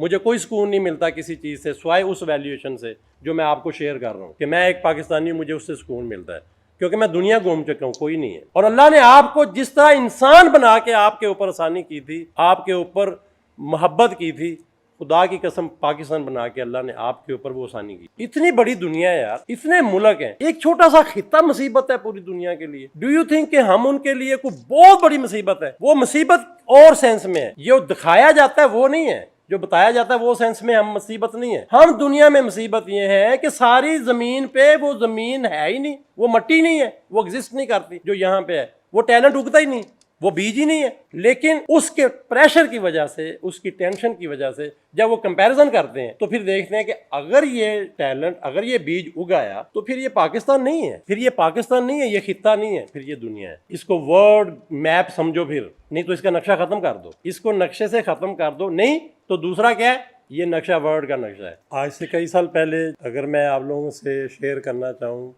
मुझे कोई सुकून नहीं मिलता किसी चीज़ से सिवाय उस वैल्यूएशन से जो मैं आपको शेयर कर रहा हूँ कि मैं एक पाकिस्तानी हूँ, मुझे उससे सुकून मिलता है, क्योंकि मैं दुनिया घूम चुका हूँ, कोई नहीं है। और अल्लाह ने आपको जिस तरह इंसान बना के आपके ऊपर आसानी की थी, आपके ऊपर मोहब्बत की थी, खुदा की कसम पाकिस्तान बना के अल्लाह ने आपके ऊपर वो आसानी की। इतनी बड़ी दुनिया है यार, इतने मुल्क हैं, एक छोटा सा खिता मुसीबत है पूरी दुनिया के लिए। डू यू थिंक कि हम उनके लिए कोई बहुत बड़ी मुसीबत है? वो मुसीबत और सेंस में है, ये दिखाया जाता है वो नहीं है, जो बताया जाता है वो सेंस में हम मुसीबत नहीं है। हम दुनिया में मुसीबत ये है कि सारी जमीन पे वो जमीन है ही नहीं, वो मट्टी नहीं है, वो एग्जिस्ट नहीं करती जो यहाँ पे है, वो टैलेंट उगता ही नहीं, वो बीज ही नहीं है। लेकिन उसके प्रेशर की वजह से, उसकी टेंशन की वजह से जब वो कंपैरिजन करते हैं तो फिर देखते हैं कि अगर ये टैलेंट, अगर ये बीज उगाया तो फिर ये पाकिस्तान नहीं है, फिर ये पाकिस्तान नहीं है, ये खिता नहीं है, फिर ये दुनिया है। इसको वर्ड मैप समझो, फिर नहीं तो इसका नक्शा खत्म कर दो, इसको नक्शे से खत्म कर दो, नहीं तो दूसरा क्या है, ये नक्शा वर्ड का नक्शा है। आज से कई साल पहले अगर मैं आप लोगों से शेयर करना चाहूँ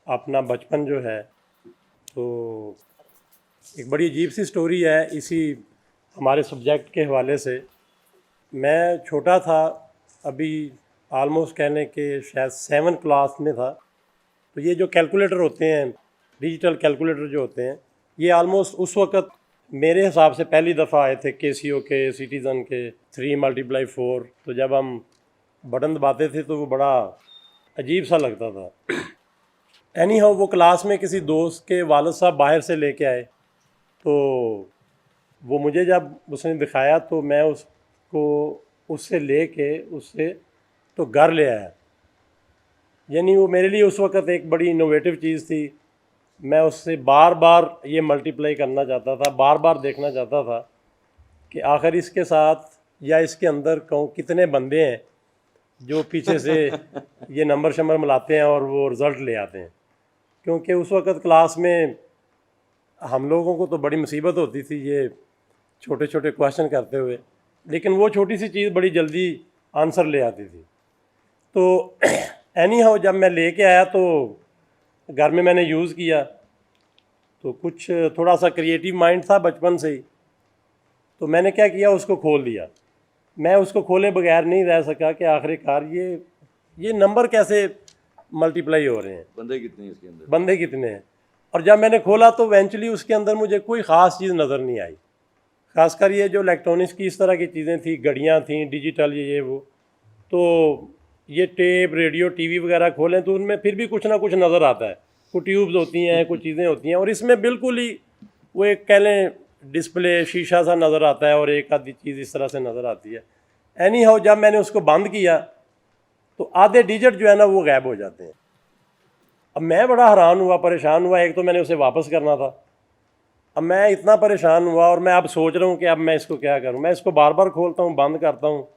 अपना बचपन जो है, तो एक बड़ी अजीब सी स्टोरी है इसी हमारे सब्जेक्ट के हवाले से। मैं छोटा था, अभी आलमोस्ट कहने के शायद 7th क्लास में था। तो ये जो कैलकुलेटर होते हैं, डिजिटल कैलकुलेटर जो होते हैं, ये आलमोस्ट उस वक़्त मेरे हिसाब से पहली दफ़ा आए थे, केसीओ के, सिटीज़न के 3 × 4। तो जब हम बटन दबाते थे तो वो बड़ा अजीब सा लगता था। एनी हाउ वो क्लास में किसी दोस्त के वालिद साहब बाहर से लेके आए, तो वो मुझे जब उसने दिखाया तो मैं उसको उससे लेके उससे तो घर ले आया। यानी वो मेरे लिए उस वक़्त एक बड़ी इनोवेटिव चीज़ थी। मैं उससे बार बार ये मल्टीप्लाई करना चाहता था, बार बार देखना चाहता था कि आखिर इसके साथ या इसके अंदर कितने बंदे हैं जो पीछे से ये नंबर शंबर मिलाते हैं और वो रिज़ल्ट ले आते हैं। क्योंकि उस वक़्त क्लास में हम लोगों को तो बड़ी मुसीबत होती थी ये छोटे छोटे क्वेश्चन करते हुए, लेकिन वो छोटी सी चीज़ बड़ी जल्दी आंसर ले आती थी। तो एनी हाउ जब मैं लेके आया तो घर में मैंने यूज़ किया, तो कुछ थोड़ा सा क्रिएटिव माइंड था बचपन से ही, तो मैंने क्या किया, उसको खोल दिया। मैं उसको खोले बगैर नहीं रह सका कि आखिरकार ये नंबर कैसे मल्टीप्लाई हो रहे हैं, बंदे कितने हैं इसके अंदर, बंदे कितने हैं। और जब मैंने खोला तो इवेंचुअली उसके अंदर मुझे कोई ख़ास चीज़ नज़र नहीं आई। ख़ासकर ये जो इलेक्ट्रॉनिक्स की इस तरह की चीज़ें थी, घड़ियाँ थीं डिजिटल, ये वो, तो ये टेप, रेडियो, टीवी वगैरह खोलें तो उनमें फिर भी कुछ ना कुछ नज़र आता है। कुछ ट्यूब्स होती हैं, कुछ चीज़ें होती हैं, और इसमें बिल्कुल ही वो एक कह लें डिस्प्ले शीशा सा नज़र आता है और एक आधी चीज़ इस तरह से नज़र आती है। एनी हाउ जब मैंने उसको बंद किया तो आधे डिजिट जो है ना वो गायब हो जाते हैं। अब मैं बड़ा हैरान हुआ, परेशान हुआ। एक तो मैंने उसे वापस करना था। अब मैं इतना परेशान हुआ और मैं अब सोच रहा हूँ कि अब मैं इसको क्या करूँ। मैं इसको बार बार खोलता हूँ, बंद करता हूँ,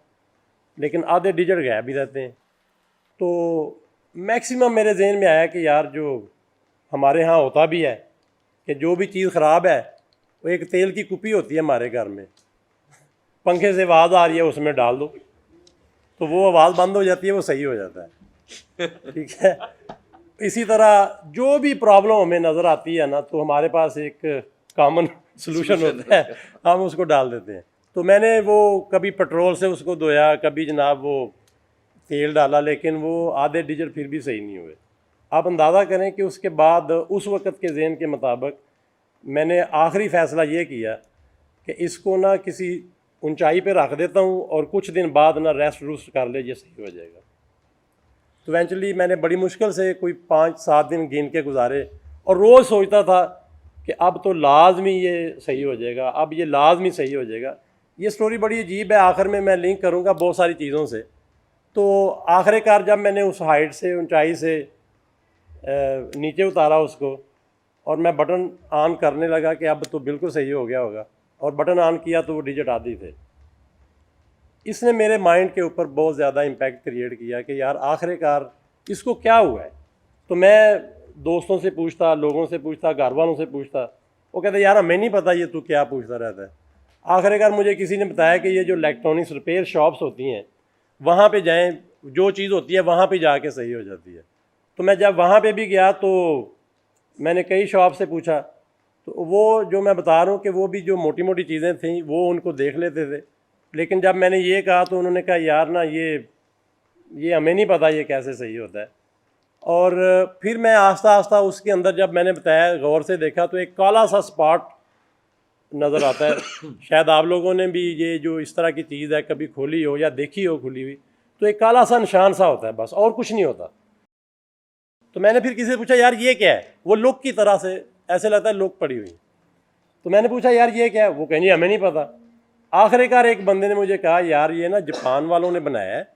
लेकिन आधे डिजिट गायब ही रहते हैं। तो मैक्सिमम मेरे जहन में आया कि यार जो हमारे यहाँ होता भी है कि जो भी चीज़ ख़राब है वो एक तेल की कुप्पी होती है हमारे घर में, पंखे से आवाज़ आ रही है उसमें डाल दो तो वो आवाज़ बंद हो जाती है, वो सही हो जाता है। ठीक है, इसी तरह जो भी प्रॉब्लम हमें नज़र आती है ना, तो हमारे पास एक कॉमन सोल्यूशन होता है, हम उसको डाल देते हैं। तो मैंने वो कभी पेट्रोल से उसको धोया, कभी जनाब वो तेल डाला, लेकिन वो आधे डिजिट फिर भी सही नहीं हुए। आप अंदाज़ा करें कि उसके बाद उस वक़्त के ज़हन के मुताबिक मैंने आखिरी फ़ैसला ये किया कि इसको ना किसी ऊंचाई पे रख देता हूँ और कुछ दिन बाद ना रेस्ट रूस्ट कर ले, ये सही हो जाएगा। तो इवेंचुअली मैंने बड़ी मुश्किल से कोई 5-7 दिन गिन के गुजारे और रोज़ सोचता था कि अब तो लाजमी ये सही हो जाएगा, अब ये लाजमी सही हो जाएगा। ये स्टोरी बड़ी अजीब है, आखिर में मैं लिंक करूँगा बहुत सारी चीज़ों से। तो आखिरकार जब मैंने उस हाइट से, ऊंचाई से नीचे उतारा उसको और मैं बटन ऑन करने लगा कि अब तो बिल्कुल सही हो गया होगा, और बटन ऑन किया तो वो डिजिट आदि थे। इसने मेरे माइंड के ऊपर बहुत ज़्यादा इम्पैक्ट क्रिएट किया कि यार आखिरकार इसको क्या हुआ है। तो मैं दोस्तों से पूछता, लोगों से पूछता, घर वालों से पूछता, वो कहते यार हमें नहीं पता ये तू क्या पूछता रहता है। आखिरकार मुझे किसी ने बताया कि ये जो इलेक्ट्रॉनिक्स रिपेयर शॉप्स होती हैं वहाँ पे जाएं, जो चीज़ होती है वहाँ पे जाके सही हो जाती है। तो मैं जब वहाँ पे भी गया तो मैंने कई शॉप से पूछा, तो वो जो मैं बता रहा हूँ कि वो भी जो मोटी मोटी चीज़ें थीं वो उनको देख लेते थे लेकिन जब मैंने ये कहा तो उन्होंने कहा यार ना ये हमें नहीं पता ये कैसे सही होता है। और फिर मैं आस्ता आस्ता उसके अंदर जब मैंने बताया, गौर से देखा तो एक काला सा स्पॉट नज़र आता है। शायद आप लोगों ने भी ये जो इस तरह की चीज़ है कभी खोली हो या देखी हो खुली हुई, तो एक काला सा निशान सा होता है बस, और कुछ नहीं होता। तो मैंने फिर किसी से पूछा यार ये क्या है, वो लुक की तरह से ऐसे लगता है लुक पड़ी हुई। तो मैंने पूछा यार ये क्या है, वो कहेंगे हमें नहीं पता। आखिरकार एक बंदे ने मुझे कहा यार ये ना जापान वालों ने बनाया है,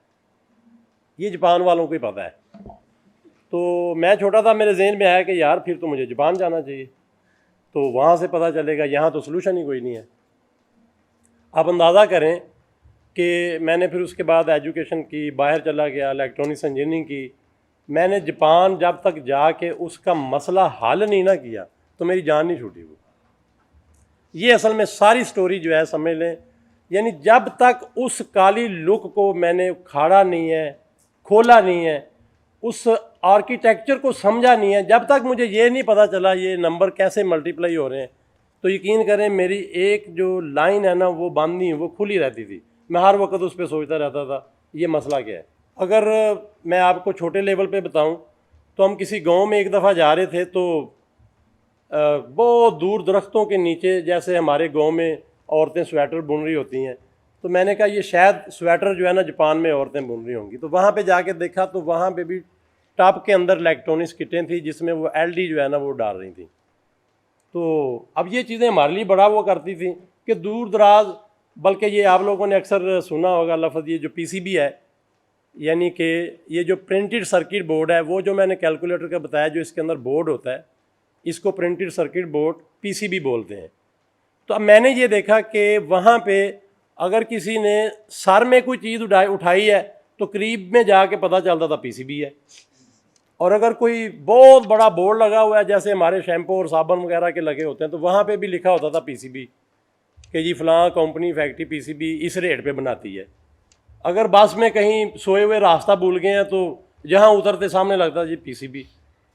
ये जापान वालों को ही पता है। तो मैं छोटा था, मेरे जहन में आया कि यार फिर तो मुझे जापान जाना चाहिए, तो वहाँ से पता चलेगा, यहाँ तो सोल्यूशन ही कोई नहीं है। आप अंदाज़ा करें कि मैंने फिर उसके बाद एजुकेशन की, बाहर चला गया, इलेक्ट्रॉनिक्स इंजीनियरिंग की। मैंने जापान जब तक जाके उसका मसला हल नहीं ना किया तो मेरी जान नहीं छूटी। वो ये असल में सारी स्टोरी जो है समझ लें, यानी जब तक उस काली लुक को मैंने उखाड़ा नहीं है, खोला नहीं है, उस आर्किटेक्चर को समझा नहीं है, जब तक मुझे ये नहीं पता चला ये नंबर कैसे मल्टीप्लाई हो रहे हैं, तो यकीन करें मेरी एक जो लाइन है ना वो बंद नहीं, वो खुली रहती थी। मैं हर वक्त उस पर सोचता रहता था ये मसला क्या है। अगर मैं आपको छोटे लेवल पे बताऊं तो हम किसी गांव में एक दफ़ा जा रहे थे, तो बहुत दूर दरख्तों के नीचे, जैसे हमारे गांव में औरतें स्वेटर बुन रही होती हैं, तो मैंने कहा ये शायद स्वेटर जो है ना जापान में औरतें बुन रही होंगी। तो वहाँ पे जाके देखा तो वहाँ पे भी टब के अंदर इलेक्ट्रॉनिक्स किटें थी जिसमें वो एलडी जो है ना वो डाल रही थी। तो अब ये चीज़ें हमारे लिए बड़ा वो करती थी कि दूर दराज, बल्कि ये आप लोगों ने अक्सर सुना होगा लफ्ज़, ये जो पीसीबी है, यानी कि ये जो प्रिंटेड सर्किट बोर्ड है, वो जो मैंने कैलकुलेटर का बताया जो इसके अंदर बोर्ड होता है, इसको प्रिंटेड सर्किट बोर्ड पीसीबी बोलते हैं। तो अब मैंने ये देखा कि वहाँ पे अगर किसी ने सर में कोई चीज़ उठाई है तो करीब में जाके पता चलता था पीसीबी है। और अगर कोई बहुत बड़ा बोर्ड लगा हुआ है, जैसे हमारे शैम्पू और साबुन वगैरह के लगे होते हैं, तो वहाँ पे भी लिखा होता था पीसीबी कि जी फ़लाँ कंपनी फैक्ट्री पीसीबी इस रेट पे बनाती है। अगर बस में कहीं सोए हुए रास्ता भूल गए हैं तो जहाँ उतरते सामने लगता जी पीसीबी।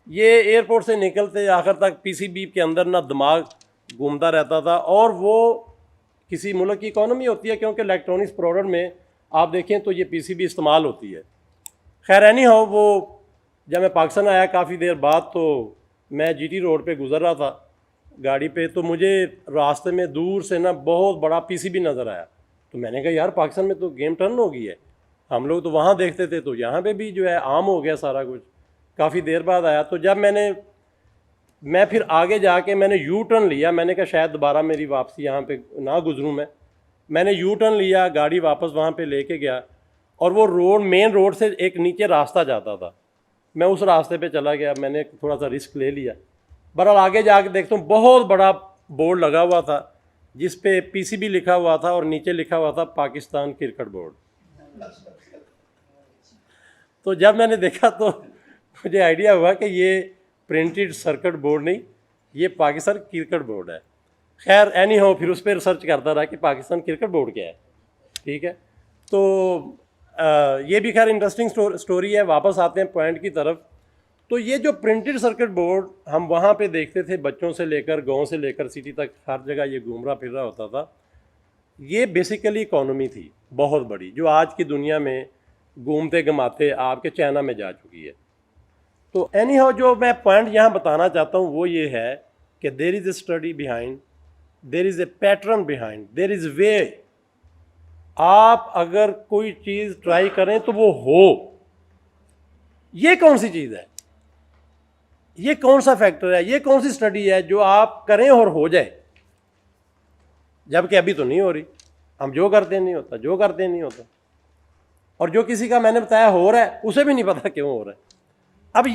ये एयरपोर्ट से निकलते आखिर तक पीसीबी के अंदर ना दिमाग घूमता रहता था। और वो किसी मुल्क की इकॉनमी होती है, क्योंकि इलेक्ट्रॉनिक्स प्रोडक्ट में आप देखें तो ये पीसीबी इस्तेमाल होती है। खैर एनी हाउ, वो जब मैं पाकिस्तान आया काफ़ी देर बाद, तो मैं जीटी रोड पे गुज़र रहा था गाड़ी पे, तो मुझे रास्ते में दूर से ना बहुत बड़ा पीसीबी नज़र आया। तो मैंने कहा यार पाकिस्तान में तो गेम टर्न हो गई है, हम लोग तो वहाँ देखते थे, तो यहाँ पे भी जो है आम हो गया सारा कुछ। काफ़ी देर बाद आया, तो जब मैं फिर आगे जाके मैंने यू टर्न लिया। मैंने कहा शायद दोबारा मेरी वापसी यहाँ पे ना गुजरूँ मैंने यू टर्न लिया, गाड़ी वापस वहाँ पे लेके गया, और वो रोड, मेन रोड से एक नीचे रास्ता जाता था, मैं उस रास्ते पे चला गया। मैंने थोड़ा सा रिस्क ले लिया। बहरहाल आगे जाके देखता हूँ बहुत बड़ा बोर्ड लगा हुआ था जिस पे पीसीबी लिखा हुआ था और नीचे लिखा हुआ था पाकिस्तान क्रिकेट बोर्ड। तो जब मैंने देखा तो मुझे आइडिया हुआ कि ये प्रिंटेड सर्किट बोर्ड नहीं, ये पाकिस्तान क्रिकेट बोर्ड है। खैर एनी हो, फिर उस पर रिसर्च करता रहा कि पाकिस्तान क्रिकेट बोर्ड क्या है। ठीक है, तो ये भी खैर इंटरेस्टिंग स्टोरी है। वापस आते हैं पॉइंट की तरफ। तो ये जो प्रिंटेड सर्किट बोर्ड हम वहाँ पे देखते थे, बच्चों से लेकर गांव से लेकर सिटी तक हर जगह ये घूम रहा फिर रहा होता था। ये बेसिकली इकॉनमी थी बहुत बड़ी, जो आज की दुनिया में घूमते घमाते आपके चाइना में जा चुकी है। तो एनी हाउ, जो मैं पॉइंट यहाँ बताना चाहता हूँ वो ये है कि there is a study behind, there is a pattern behind, there is वे। आप अगर कोई चीज़ ट्राई करें तो वो हो। ये कौन सी चीज़ है, ये कौन सा फैक्टर है, ये कौन सी स्टडी है जो आप करें और हो जाए, जबकि अभी तो नहीं हो रही। हम जो करते नहीं होता, जो करते नहीं होता, और जो किसी का मैंने बताया हो रहा है उसे भी नहीं पता क्यों हो रहा है। अब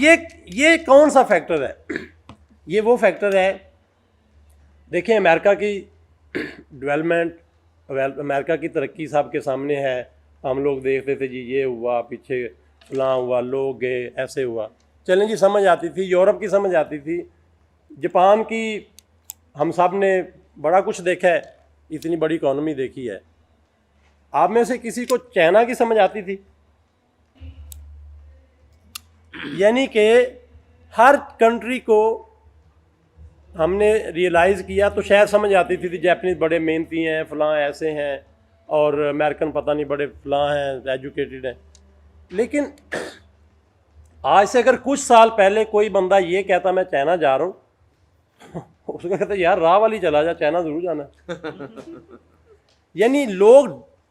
ये कौन सा फैक्टर है? ये वो फैक्टर है, देखिए अमेरिका की डेवलपमेंट, अमेरिका की तरक्की सबके सामने है। हम लोग देखते थे जी ये हुआ, पीछे फलां हुआ, लोग गए, ऐसे हुआ, चलें जी, समझ आती थी। यूरोप की समझ आती थी, जापान की हम सब ने बड़ा कुछ देखा है, इतनी बड़ी इकॉनमी देखी है। आप में से किसी को चाइना की समझ आती थी? यानी कि हर कंट्री को हमने रियलाइज़ किया तो शायद समझ आती थी जापानीज़ बड़े मेहनती हैं, फलां ऐसे हैं, और अमेरिकन पता नहीं बड़े फलां हैं, एजुकेटेड हैं। लेकिन आज से अगर कुछ साल पहले कोई बंदा ये कहता मैं चाइना जा रहा हूँ उसको कहता यार राह वाली चला जा, चाइना ज़रूर जाना यानी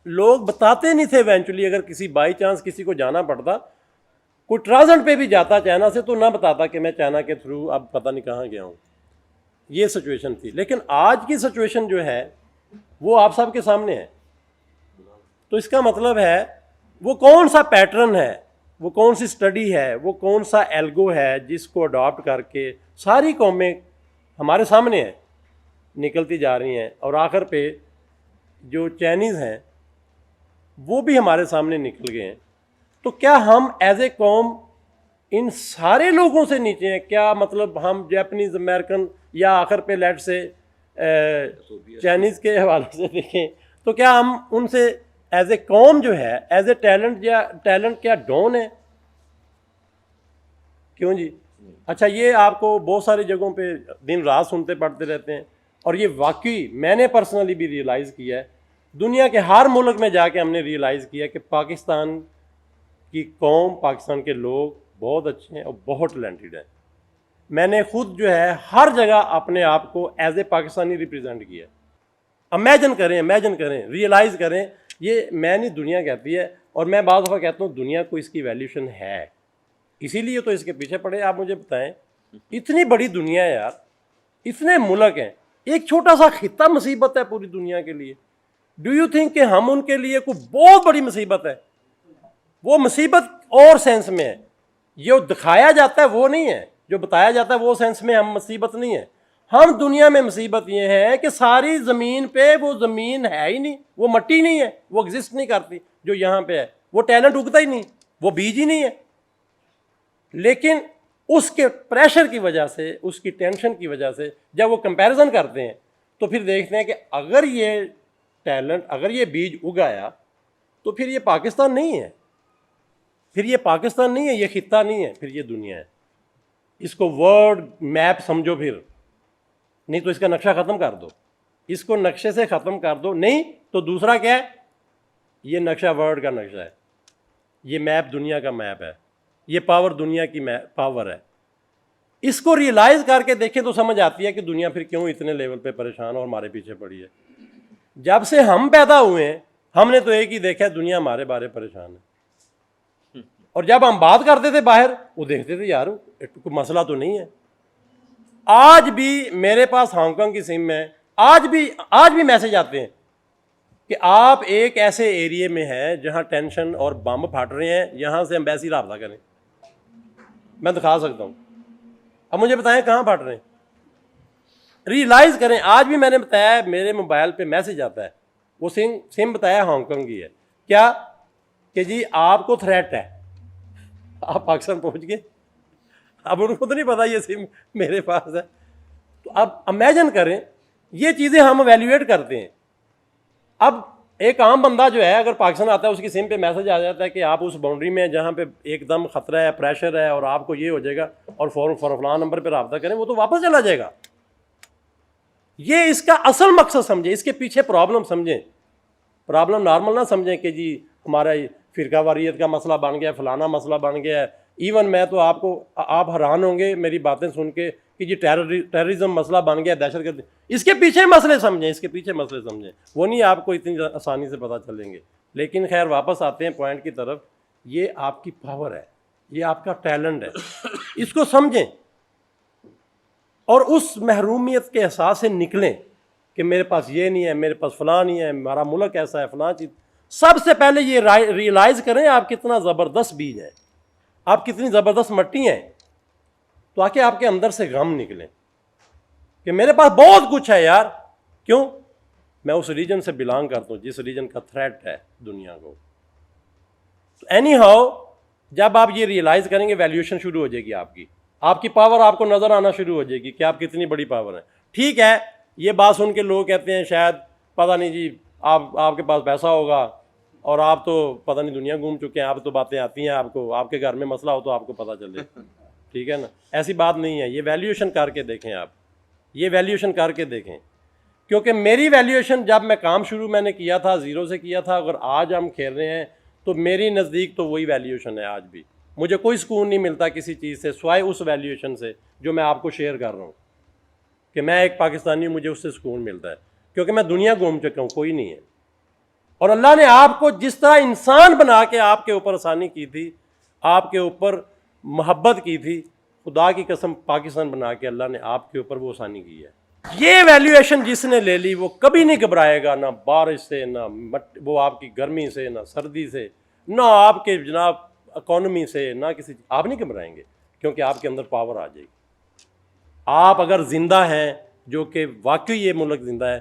लोग बताते नहीं थे। इवेंचुअली अगर किसी बाई चांस किसी को जाना पड़ता, कोई ट्रांजिट पे भी जाता चाइना से, तो ना बताता कि मैं चाइना के थ्रू अब पता नहीं कहाँ गया हूँ। ये सिचुएशन थी। लेकिन आज की सिचुएशन जो है वो आप सब के सामने है। तो इसका मतलब है वो कौन सा पैटर्न है, वो कौन सी स्टडी है, वो कौन सा एल्गो है जिसको अडॉप्ट करके सारी कौमें हमारे सामने हैं, निकलती जा रही हैं। और आखिर पे जो चाइनीज़ हैं वो भी हमारे सामने निकल गए हैं। तो क्या हम एज ए कौम इन सारे लोगों से नीचे हैं? क्या मतलब हम जापानीज़, अमेरिकन या आखिर पे लेट से चाइनीज़ के हवाले से देखें तो क्या हम उनसे एज ए कौम जो है, एज ए टैलेंट क्या डाउन है? क्यों जी? अच्छा, ये आपको बहुत सारी जगहों पे दिन रात सुनते पढ़ते रहते हैं। और ये वाकई मैंने पर्सनली भी रियलाइज़ किया है, दुनिया के हर मुल्क में जाके हमने रियलाइज़ किया कि पाकिस्तान की कौम, पाकिस्तान के लोग बहुत अच्छे हैं और बहुत टैलेंटेड हैं। मैंने खुद जो है हर जगह अपने आप को एज ए पाकिस्तानी रिप्रेजेंट किया। इमेजिन करें, रियलाइज़ करें, ये मैं नहीं, दुनिया कहती है। और मैं बार दफ़ा कहता हूँ दुनिया को इसकी वैल्यूशन है, इसीलिए तो इसके पीछे पड़े। आप मुझे बताएं, इतनी बड़ी दुनिया है यार, इतने मुल्क हैं, एक छोटा सा खित्ता मुसीबत है पूरी दुनिया के लिए। डू यू थिंक कि हम उनके लिए कोई बहुत बड़ी मुसीबत है? वो मुसीबत और सेंस में है, जो दिखाया जाता है वो नहीं है, जो बताया जाता है वो सेंस में हम मुसीबत नहीं है। हम दुनिया में मुसीबत ये है कि सारी ज़मीन पे वो ज़मीन है ही नहीं, वो मट्टी नहीं है, वो एग्जिस्ट नहीं करती जो यहाँ पे है, वो टैलेंट उगता ही नहीं, वो बीज ही नहीं है। लेकिन उसके प्रेशर की वजह से, उसकी टेंशन की वजह से जब वो कंपैरिजन करते हैं तो फिर देखते हैं कि अगर ये टैलेंट, अगर ये बीज उगाया तो फिर ये पाकिस्तान नहीं है, फिर ये पाकिस्तान नहीं है, ये खित्ता नहीं है, फिर ये दुनिया है। इसको वर्ड मैप समझो फिर, नहीं तो इसका नक्शा ख़त्म कर दो, इसको नक्शे से ख़त्म कर दो। नहीं तो दूसरा क्या है, ये नक्शा वर्ड का नक्शा है, ये मैप दुनिया का मैप है, ये पावर दुनिया की पावर है। इसको रियलाइज़ करके देखें तो समझ आती है कि दुनिया फिर क्यों इतने लेवल पे परेशान और हमारे पीछे पड़ी है। जब से हम पैदा हुए हैं हमने तो एक ही देखा है, दुनिया हमारे बारे परेशान है। और जब हम बात करते थे बाहर, वो देखते थे यार कोई मसला तो नहीं है। आज भी मेरे पास हांगकांग की सिम है, आज भी मैसेज आते हैं कि आप एक ऐसे एरिया में हैं जहां टेंशन और बम फट रहे हैं, यहां से एम्बेसी रब्ता करें। मैं दिखा सकता हूं, अब मुझे बताएं कहां फट रहे हैं, रियलाइज़ करें। आज भी मैंने बताया मेरे मोबाइल पे मैसेज आता है, वो सिम बताया हांगकांग की है, क्या कि जी आपको थ्रेट है, आप पाकिस्तान पहुंच गए। अब उनको तो नहीं पता ये सिम मेरे पास है। तो अब इमेजिन करें, ये चीज़ें हम वैल्यूएट करते हैं। अब एक आम बंदा जो है अगर पाकिस्तान आता है, उसकी सिम पे मैसेज आ जाता है कि आप उस बाउंड्री में जहाँ पे एकदम ख़तरा है, प्रेशर है और आपको ये हो जाएगा और फलां नंबर पे रब्ता करें, वो तो वापस चला जाएगा। ये इसका असल मकसद समझें, इसके पीछे प्रॉब्लम समझें। प्रॉब्लम नॉर्मल ना समझें कि जी हमारा फ़िरका वारियत का मसला बन गया, फलाना मसला बन गया है। इवन मैं तो आप हैरान होंगे मेरी बातें सुन के कि जी टेररिज्म मसला बन गया, दहशतगर्द। इसके पीछे मसले समझें, इसके पीछे मसले समझें, वो नहीं आपको इतनी आसानी से पता चलेंगे। लेकिन खैर वापस आते हैं पॉइंट की तरफ। ये आपकी पावर है, ये आपका टैलेंट है, इसको समझें और उस महरूमियत के एहसास से निकलें कि मेरे पास ये नहीं है, मेरे पास फलां नहीं है, हमारा मुल्क ऐसा है, फलां चीज़। सबसे पहले ये रियलाइज़ करें आप कितना ज़बरदस्त बीज है, आप कितनी ज़बरदस्त मट्टी हैं, तो आके आपके अंदर से गम निकलें कि मेरे पास बहुत कुछ है यार। क्यों? मैं उस रीजन से बिलोंग करता हूँ जिस रीजन का थ्रेट है दुनिया को। तो एनी हाउ जब आप ये रियलाइज़ करेंगे, वैल्यूएशन शुरू हो जाएगी आपकी पावर आपको नज़र आना शुरू हो जाएगी कि आप कितनी बड़ी पावर है। ठीक है, ये बात सुन के लोग कहते हैं शायद पता नहीं जी आपके पास पैसा होगा और आप तो पता नहीं दुनिया घूम चुके हैं, आप तो बातें आती हैं आपको, आपके घर में मसला हो तो आपको पता चले। ठीक है ना, ऐसी बात नहीं है। ये वैल्यूएशन करके देखें, आप ये वैल्यूएशन करके देखें क्योंकि मेरी वैल्यूएशन जब मैं काम शुरू मैंने किया था, ज़ीरो से किया था, अगर आज हम खेल रहे हैं तो मेरी नज़दीक तो वही वैल्यूएशन है आज भी। मुझे कोई सुकून नहीं मिलता किसी चीज़ से सिवाय उस वैल्यूएशन से जो मैं आपको शेयर कर रहा हूँ कि मैं एक पाकिस्तानी हूँ, मुझे उससे सुकून मिलता है, क्योंकि मैं दुनिया घूम चुका हूँ, कोई नहीं है। और अल्लाह ने आपको जिस तरह इंसान बना के आपके ऊपर आसानी की थी, आपके ऊपर मोहब्बत की थी, खुदा की कसम पाकिस्तान बना के अल्लाह ने आपके ऊपर वो आसानी की है। ये वैल्यूएशन जिसने ले ली वो कभी नहीं घबराएगा, ना बारिश से, ना वो आपकी गर्मी से, ना सर्दी से, ना आपके जनाब इकोनॉमी से, ना किसी, आप नहीं घबराएंगे, क्योंकि आपके अंदर पावर आ जाएगी। आप अगर ज़िंदा हैं, जो कि वाकई ये मुल्क ज़िंदा है,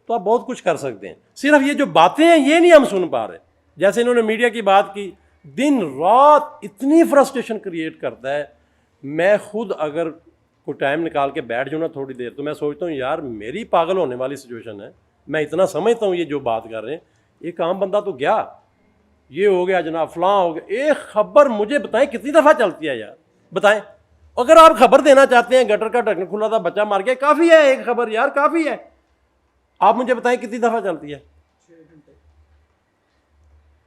तो आप बहुत कुछ कर सकते हैं। सिर्फ ये जो बातें हैं ये नहीं हम सुन पा रहे। जैसे इन्होंने मीडिया की बात की, दिन रात इतनी फ्रस्ट्रेशन क्रिएट करता है। मैं खुद अगर कोई टाइम निकाल के बैठ जाऊँ ना थोड़ी देर, तो मैं सोचता हूँ यार मेरी पागल होने वाली सिचुएशन है। मैं इतना समझता हूँ ये जो बात कर रहे हैं, एक आम बंदा तो गया, ये हो गया जनाब, फलां हो गया। एक खबर मुझे बताएं कितनी दफ़ा चलती है यार, बताएं। अगर आप खबर देना चाहते हैं गटर का ढक्कन खुला था, बच्चा मार गया, काफ़ी है एक खबर यार, काफ़ी है। आप मुझे बताएं कितनी दफ़ा चलती है,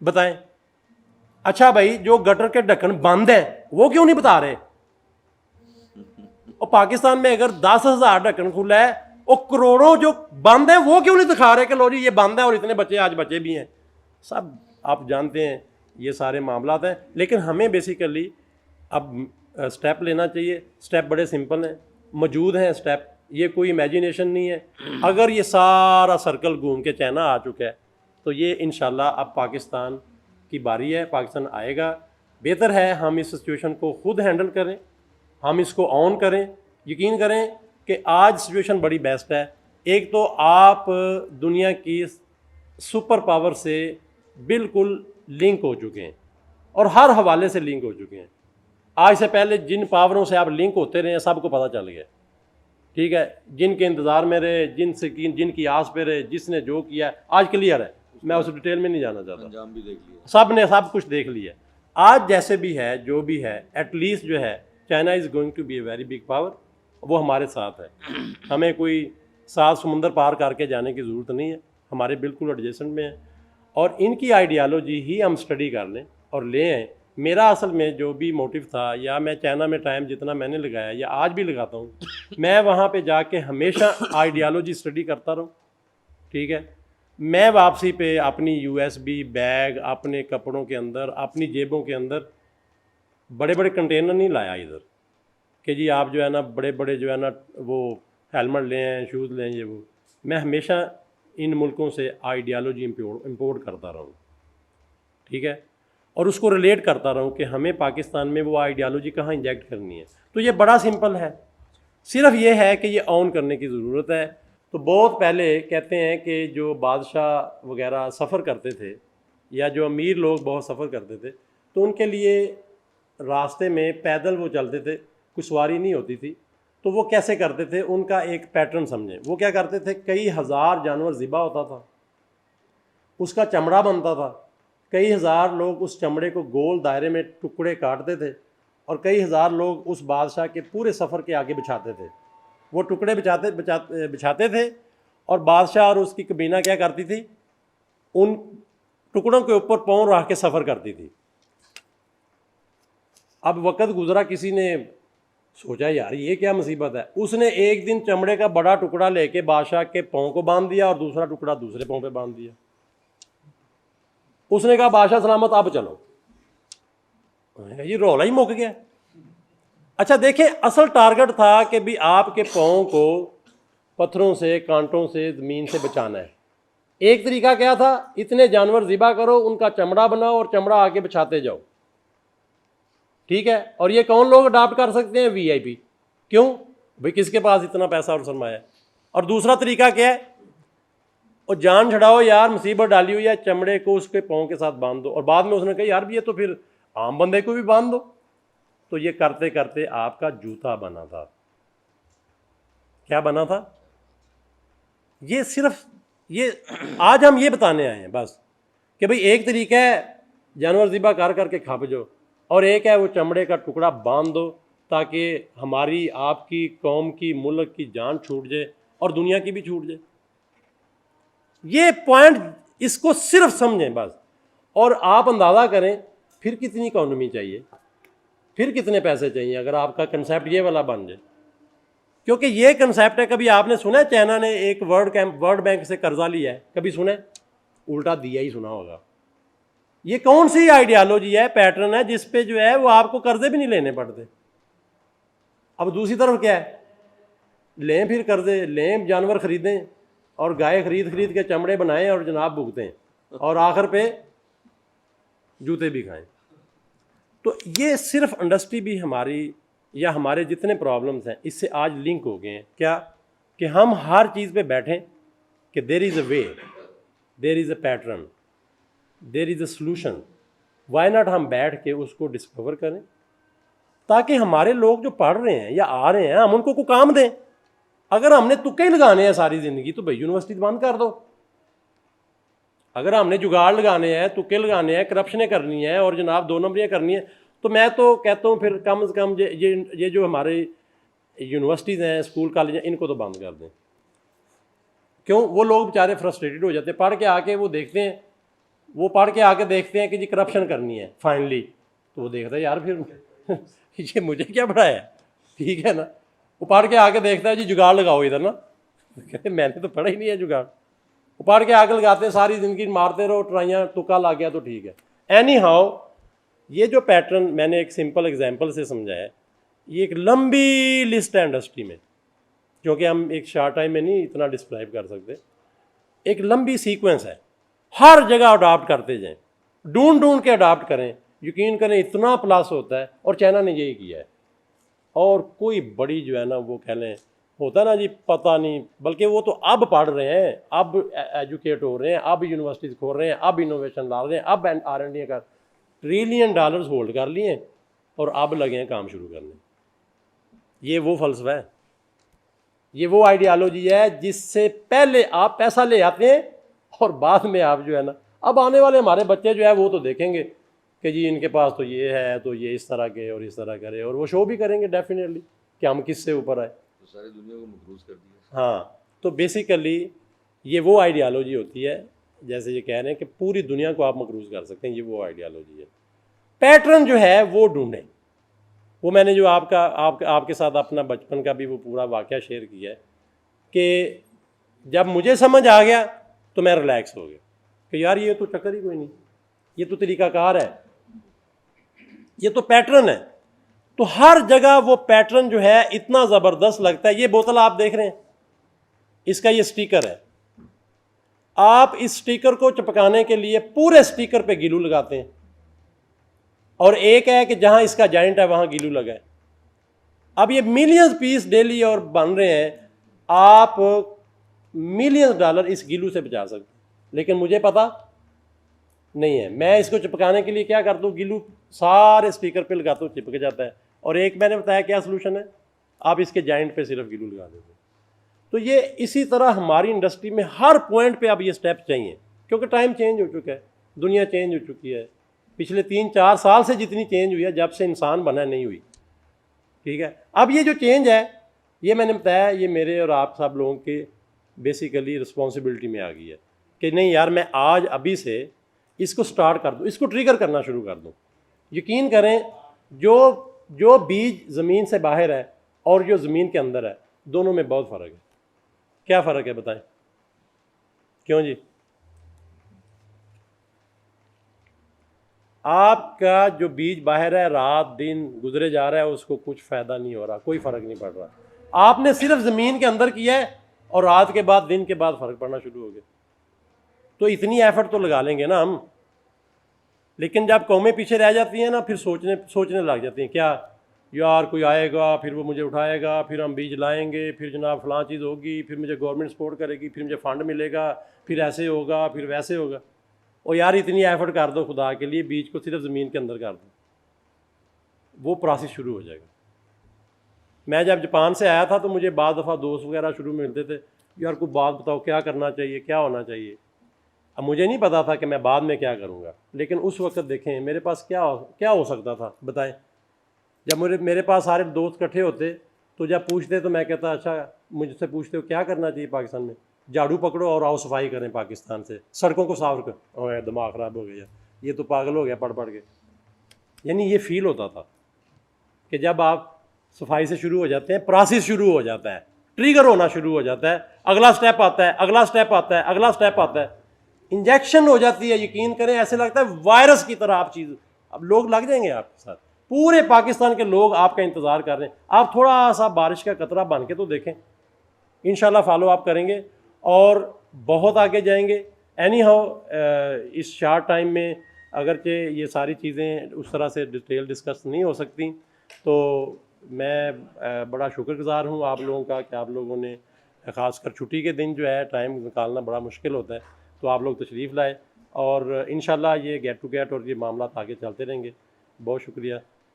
बताएं। अच्छा भाई, जो गटर के ढक्कन बंद है वो क्यों नहीं बता रहे? और पाकिस्तान में अगर 10,000 ढक्कन खुला है, और करोड़ों जो बंद है वो क्यों नहीं दिखा रहे कि लो जी ये बंद है और इतने बच्चे आज बचे भी हैं। सब आप जानते हैं ये सारे मामलात हैं, लेकिन हमें बेसिकली अब स्टेप लेना चाहिए। स्टेप बड़े सिंपल हैं, मौजूद हैं स्टेप, ये कोई इमेजिनेशन नहीं है। अगर ये सारा सर्कल घूम के चाइना आ चुका है तो ये इंशाल्लाह अब पाकिस्तान की बारी है, पाकिस्तान आएगा। बेहतर है हम इस सिचुएशन को खुद हैंडल करें, हम इसको ऑन करें। यकीन करें कि आज सिचुएशन बड़ी बेस्ट है। एक तो आप दुनिया की सुपर पावर से बिल्कुल लिंक हो चुके हैं और हर हवाले से लिंक हो चुके हैं। आज से पहले जिन पावरों से आप लिंक होते रहे सबको पता चल गया, ठीक है। जिनके इंतज़ार में रहे, जिनकी आस पे रहे, जिसने जो किया आज क्लियर है। मैं उस डिटेल में नहीं जाना चाहता, अंजाम भी देख लिया, सब ने सब कुछ देख लिया। आज जैसे भी है, जो भी है, एटलीस्ट जो है China is going to be a very big power. वो हमारे साथ है, हमें कोई 7 समुंदर पार करके जाने की ज़रूरत नहीं है, हमारे बिल्कुल एडजेसेंट में है। और इनकी आइडियालॉजी ही हम स्टडी कर लें और ले आएँ। मेरा असल में जो भी मोटिव था, या मैं चाइना में टाइम जितना मैंने लगाया या आज भी लगाता हूँ, मैं वहाँ पे जाके हमेशा आइडियालॉजी स्टडी करता रहूँ, ठीक है। मैं वापसी पे अपनी USB बैग, अपने कपड़ों के अंदर, अपनी जेबों के अंदर बड़े बड़े कंटेनर नहीं लाया इधर कि जी आप जो है ना बड़े बड़े जो है ना वो हेलमेट लें, शूज़ लें, ये वो। मैं हमेशा इन मुल्कों से आइडियालॉजी इम्पोर्ट करता रहूँ, ठीक है, और उसको रिलेट करता रहूँ कि हमें पाकिस्तान में वो आइडियालॉजी कहाँ इंजेक्ट करनी है। तो ये बड़ा सिंपल है, सिर्फ ये है कि ये ऑन करने की ज़रूरत है। तो बहुत पहले कहते हैं कि जो बादशाह वगैरह सफ़र करते थे या जो अमीर लोग बहुत सफ़र करते थे, तो उनके लिए रास्ते में पैदल वो चलते थे, कोई सवारी नहीं होती थी। तो वो कैसे करते थे, उनका एक पैटर्न समझें। वो क्या करते थे, कई हज़ार जानवर ज़िबा होता था, उसका चमड़ा बनता था, कई हज़ार लोग उस चमड़े को गोल दायरे में टुकड़े काटते थे और कई हज़ार लोग उस बादशाह के पूरे सफ़र के आगे बिछाते थे। वो टुकड़े बिछाते थे और बादशाह और उसकी कबीना क्या करती थी, उन टुकड़ों के ऊपर पाँव रख के सफ़र करती थी। अब वक़्त गुज़रा, किसी ने सोचा यार ये क्या मुसीबत है, उसने एक दिन चमड़े का बड़ा टुकड़ा लेके बादशाह के पाँव को बांध दिया और दूसरा टुकड़ा दूसरे पाँव पे बांध दिया। उसने कहा बादशाह सलामत, अब चलो। ये रौला ही मुक गया। अच्छा देखें, असल टारगेट था कि भी आपके पाँव को पत्थरों से, कांटों से, ज़मीन से बचाना है। एक तरीका क्या था, इतने जानवर ज़िबा करो, उनका चमड़ा बनाओ और चमड़ा आगे बिछाते जाओ, ठीक है। और ये कौन लोग अडॉप्ट कर सकते हैं, VIP। क्यों भाई, किसके पास इतना पैसा और सरमाया। और दूसरा तरीका क्या है, और जान छड़ाओ यार, मुसीबत डाली हुई है, चमड़े को उसके पाँव के साथ बांध दो। और बाद में उसने कहा यार भी ये तो फिर आम बंदे को भी बांध दो। तो ये करते करते आपका जूता बना था। क्या बना था, ये सिर्फ ये आज हम ये बताने आए हैं बस कि भाई एक तरीका है जानवर ज़िबा कर करके खा जो, और एक है वो चमड़े का टुकड़ा बांध दो ताकि हमारी, आपकी, कौम की, मुल्क की जान छूट जाए और दुनिया की भी छूट जाए। ये पॉइंट इसको सिर्फ समझें बस, और आप अंदाज़ा करें फिर कितनी इकोनॉमी चाहिए, फिर कितने पैसे चाहिए अगर आपका कंसेप्ट ये वाला बन जाए। क्योंकि ये कंसेप्ट है, कभी आपने सुना है चाइना ने एक वर्ल्ड बैंक से कर्जा लिया है? कभी सुना है? उल्टा दिया ही सुना होगा। ये कौन सी आइडियालॉजी है, पैटर्न है जिस पे जो है वो आपको कर्जे भी नहीं लेने पड़ते। अब दूसरी तरफ क्या है, लें फिर कर्जे, लें जानवर खरीदें और गाय खरीद के चमड़े बनाएं और जनाब भुगतें और आखिर पे जूते भी खाएं। तो ये सिर्फ इंडस्ट्री भी हमारी या हमारे जितने प्रॉब्लम्स हैं इससे आज लिंक हो गए हैं। क्या कि हम हर चीज़ पे बैठें कि there is a way, there is a pattern, there is a solution. Why not हम बैठ के उसको डिस्कवर करें ताकि हमारे लोग जो पढ़ रहे हैं या आ रहे हैं हम उनको को काम दें। अगर हमने तुक्के ही लगाने हैं सारी ज़िंदगी तो भाई यूनिवर्सिटी बंद कर दो। अगर हमने जुगाड़ लगाने हैं, तुक्के लगाने हैं, करप्शनें करनी है और जनाब 2 नंबरियाँ करनी है, तो मैं तो कहता हूँ फिर कम से कम ये जो हमारे यूनिवर्सिटीज़ हैं, स्कूल कॉलेज हैं, इनको तो बंद कर दें। क्यों? वो लोग बेचारे फ्रस्ट्रेटेड हो जाते हैं, पढ़ के आके वो देखते हैं, वो पढ़ के आके देखते हैं कि जी करप्शन करनी है फाइनली, तो वो देखता है यार फिर ये मुझे क्या पढ़ाया, ठीक है ना। वो पढ़ के आके देखता है जी जुगाड़ लगाओ इधर ना, कहते मैंने तो पढ़ा ही नहीं है जुगाड़। वो पढ़ के आगे लगाते हैं, सारी ज़िंदगी मारते रहो ट्राइयाँ, तुक्का लग गया तो ठीक है। एनी हाउ ये जो पैटर्न मैंने एक सिंपल एग्जांपल से समझाया है, ये एक लंबी लिस्ट है इंडस्ट्री में, क्योंकि हम एक शॉर्ट टाइम में नहीं इतना डिस्क्राइब कर सकते। एक लंबी सीक्वेंस है, हर जगह अडॉप्ट करते जाएं, ढूंढ के अडॉप्ट करें, यकीन करें इतना प्लस होता है। और चाइना ने यही किया है। और कोई बड़ी जो है ना वो कह लें होता ना जी पता नहीं, बल्कि वो तो अब पढ़ रहे हैं, अब एजुकेट हो रहे हैं, अब यूनिवर्सिटीज़ खोल रहे हैं, अब इनोवेशन ला रहे हैं, अब R&D कर $1 ट्रिलियन होल्ड कर लिए और अब लगे हैं काम शुरू करने। ये वो फ़लसफ़ा है, ये वो आइडियालॉजी है जिससे पहले आप पैसा ले आते हैं और बाद में आप जो है ना, अब आने वाले हमारे बच्चे जो है वो तो देखेंगे कि जी इनके पास तो ये है, तो ये इस तरह के और इस तरह करे, और वो शो भी करेंगे डेफिनेटली कि हम किससे ऊपर आए, तो सारी दुनिया को मकरूज कर दिया। हाँ, तो बेसिकली ये वो आइडियालॉजी होती है, जैसे ये कह रहे हैं कि पूरी दुनिया को आप मकरूज कर सकते हैं, ये वो आइडियालॉजी है। पैटर्न जो है वो ढूंढें। वो मैंने जो आपके साथ अपना बचपन का भी वो पूरा वाक़या शेयर किया है कि जब मुझे समझ आ गया तो मैं रिलैक्स हो गया कि यार ये तो चक्कर ही कोई नहीं, ये तो तरीक़ाकार है, ये तो पैटर्न है। तो हर जगह वो पैटर्न जो है इतना ज़बरदस्त लगता है। ये बोतल आप देख रहे हैं, इसका ये स्टिकर है, आप इस स्टिकर को चिपकाने के लिए पूरे स्टिकर पे गिलू लगाते हैं, और एक है कि जहां इसका जॉइंट है वहां गिलू लगा है। अब ये मिलियंस पीस डेली और बन रहे हैं, आप $मिलियंस इस गिलू से बचा सकते हैं, लेकिन मुझे पता नहीं है। मैं इसको चिपकाने के लिए क्या करता हूँ, गिलू सारे स्टिकर पे लगाता हूँ, चिपक जाता है। और एक मैंने बताया क्या सोल्यूशन है, आप इसके जॉइंट पे सिर्फ गिलू लगा देते हैं। तो ये इसी तरह हमारी इंडस्ट्री में हर पॉइंट पे अब ये स्टेप चाहिए, क्योंकि टाइम चेंज हो चुका है, दुनिया चेंज हो चुकी है। पिछले 3-4 साल से जितनी चेंज हुई है, जब से इंसान बना नहीं हुई, ठीक है। अब ये जो चेंज है, ये मैंने बताया, ये मेरे और आप सब लोगों के बेसिकली रिस्पॉन्सिबिलिटी में आ गई है कि नहीं यार मैं आज अभी से इसको स्टार्ट कर दूँ, इसको ट्रिगर करना शुरू कर दूँ। यकीन करें जो बीज ज़मीन से बाहर है और जो ज़मीन के अंदर है, दोनों में बहुत फ़र्क है। क्या फ़र्क है बताएं? क्यों जी? आपका जो बीज बाहर है, रात दिन गुजरे जा रहा है, उसको कुछ फ़ायदा नहीं हो रहा, कोई फ़र्क नहीं पड़ रहा। आपने सिर्फ ज़मीन के अंदर किया है और रात के बाद दिन के बाद फ़र्क पड़ना शुरू हो गया। तो इतनी एफर्ट तो लगा लेंगे ना हम, लेकिन जब कौमें पीछे रह जाती हैं ना, फिर सोचने लग जाती हैं क्या यार कोई आएगा, फिर वो मुझे उठाएगा, फिर हम बीज लाएंगे, फिर जनाब फ़लाँ चीज़ होगी, फिर मुझे गवर्नमेंट सपोर्ट करेगी, फिर मुझे फ़ंड मिलेगा, फिर ऐसे होगा, फिर वैसे होगा। और यार इतनी एफर्ट कर दो खुदा के लिए, बीज को सिर्फ ज़मीन के अंदर कर दो, वो प्रोसेस शुरू हो जाएगा। मैं जब जापान से आया था तो मुझे बाद दफ़ा दोस्त वगैरह शुरू में मिलते थे, यार कोई बात बताओ क्या करना चाहिए, क्या होना चाहिए। अब मुझे नहीं पता था कि मैं बाद में क्या करूँगा, लेकिन उस वक्त देखें मेरे पास क्या हो सकता था, बताएं। जब मेरे पास सारे दोस्त इकट्ठे होते तो जब पूछते तो मैं कहता अच्छा मुझसे पूछते हो क्या करना चाहिए पाकिस्तान में, झाड़ू पकड़ो और आओ सफाई करें पाकिस्तान से, सड़कों को साफ कर। ओए दिमाग ख़राब हो गया, ये तो पागल हो गया पढ़ पढ़ के। यानी ये फील होता था कि जब आप सफाई से शुरू हो जाते हैं, प्रोसेस शुरू हो जाता है, ट्रिगर होना शुरू हो जाता है, अगला स्टेप आता है, अगला स्टेप आता है, अगला स्टेप आता है, इंजेक्शन हो जाती है। यकीन करें ऐसे लगता है वायरस की तरह आप चीज़, अब लोग लग जाएंगे आपके साथ। पूरे पाकिस्तान के लोग आपका इंतज़ार कर रहे हैं। आप थोड़ा सा बारिश का कतरा बन के तो देखें, इंशाल्लाह फॉलो आप करेंगे और बहुत आगे जाएंगे। एनी हाउ इस शार्ट टाइम में अगरचे ये सारी चीज़ें उस तरह से डिटेल डिस्कस नहीं हो सकती, तो मैं बड़ा शुक्रगुज़ार हूँ आप लोगों का कि आप लोगों ने, ख़ासकर छुट्टी के दिन जो है टाइम निकालना बड़ा मुश्किल होता है, तो आप लोग तशरीफ़ लाए और इंशाल्लाह ये गेट टू गेट और ये मामला आगे चलते रहेंगे। बहुत शुक्रिया।